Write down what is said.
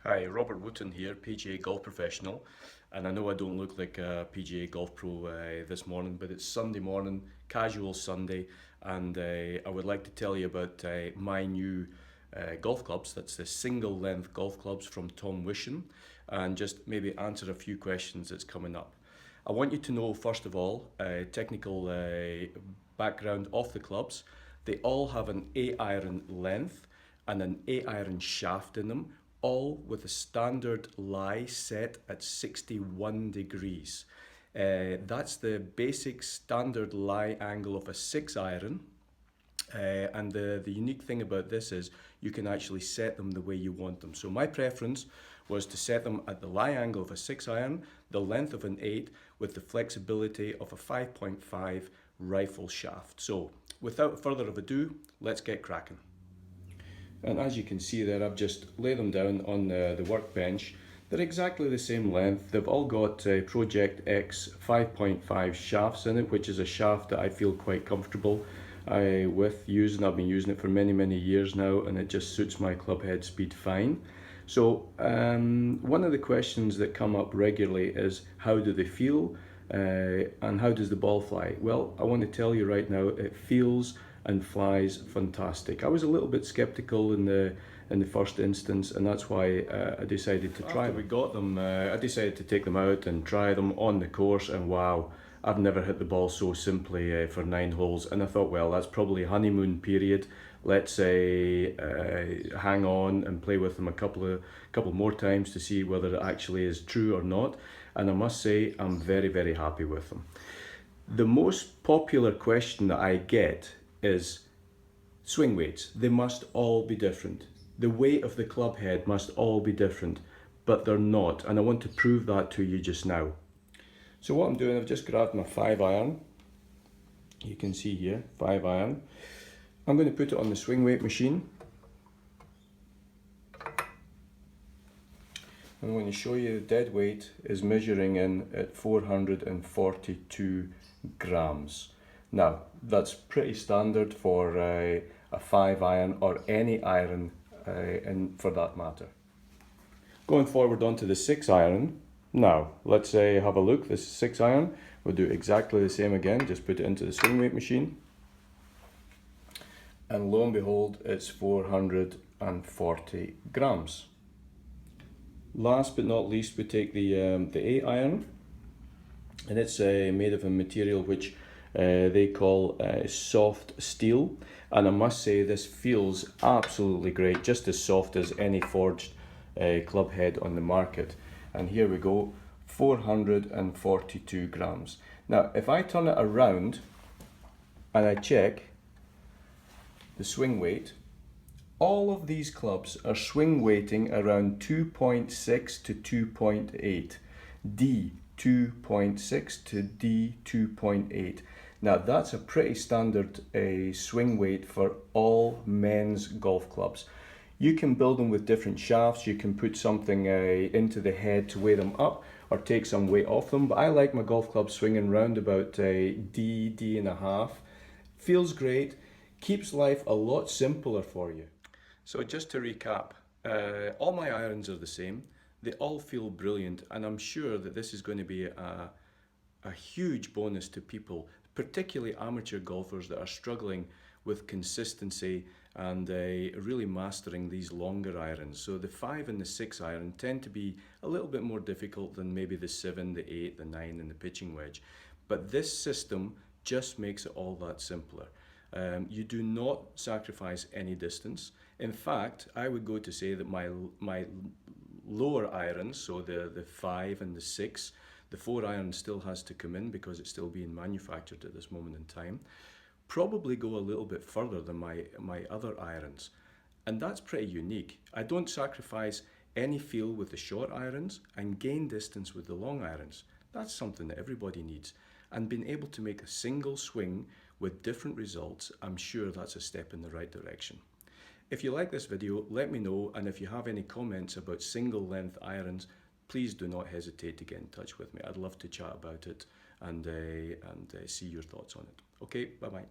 Hi, Robert Wooten here, PGA golf professional. And I know I don't look like a PGA golf pro this morning, but it's Sunday morning, casual Sunday, and I would like to tell you about my new golf clubs. That's the single length golf clubs from Tom Wishon, and just maybe answer a few questions that's coming up. I want you to know, first of all, technical background of the clubs. They all have an 8 iron length and an 8 iron shaft in them, all with a standard lie set at 61 degrees. That's the basic standard lie angle of a 6 iron. And the unique thing about this is you can actually set them the way you want them. So my preference was to set them at the lie angle of a 6 iron, the length of an 8, with the flexibility of a 5.5 rifle shaft. So without further ado, let's get cracking. And as you can see there, I've just laid them down on the workbench. They're exactly the same length. They've all got Project X 5.5 shafts in it, which is a shaft that I feel quite comfortable with using. I've been using it for many years now, and it just suits my club head speed fine. So one of the questions that come up regularly is how do they feel and how does the ball fly? Well, I want to tell you right now, it feels and flies fantastic. I was a little bit skeptical in the first instance, and that's why I decided to try them. After we got them, I decided to take them out and try them on the course, and wow, I've never hit the ball so simply for 9 holes. And I thought, well, that's probably honeymoon period. Let's hang on and play with them a couple more times to see whether it actually is true or not. And I must say, I'm very happy with them. The most popular question that I get is swing weights. They must all be different. The weight of the club head must all be different, but they're not, and I want to prove that to you just now. So what I'm doing, I've just grabbed my 5 iron. You can see here, 5 iron. I'm going to put it on the swing weight machine. I'm going to show you the dead weight is measuring in at 442 grams. Now, that's pretty standard for a 5 iron or any iron for that matter. Going forward onto the 6 iron. Now, let's have a look. This is 6 iron. We'll do exactly the same again. Just put it into the swing weight machine. And lo and behold, it's 440 grams. Last but not least, we take the 8 iron. And it's made of a material which they call soft steel, and I must say this feels absolutely great, just as soft as any forged club head on the market. And here we go, 442 grams. Now if I turn it around and I check the swing weight, all of these clubs are swing weighting around 2.6 to 2.8 D, 2.6 to D 2.8. Now that's a pretty standard swing weight for all men's golf clubs. You can build them with different shafts. You can put something into the head to weigh them up or take some weight off them, but I like my golf club swinging round about D and a half. Feels great, keeps life a lot simpler for you. So just to recap, all my irons are the same. They all feel brilliant, and I'm sure that this is going to be a huge bonus to people, particularly amateur golfers that are struggling with consistency and really mastering these longer irons. So the 5 and the 6 iron tend to be a little bit more difficult than maybe the 7, the 8, the 9 and the pitching wedge. But this system just makes it all that simpler. You do not sacrifice any distance. In fact, I would go to say that my lower irons, so the 5 and the 6, the 4 iron still has to come in because it's still being manufactured at this moment in time, probably go a little bit further than my other irons. And that's pretty unique. I don't sacrifice any feel with the short irons and gain distance with the long irons. That's something that everybody needs. And being able to make a single swing with different results, I'm sure that's a step in the right direction. If you like this video, let me know, and if you have any comments about single length irons, please do not hesitate to get in touch with me. I'd love to chat about it and see your thoughts on it. Okay, bye-bye.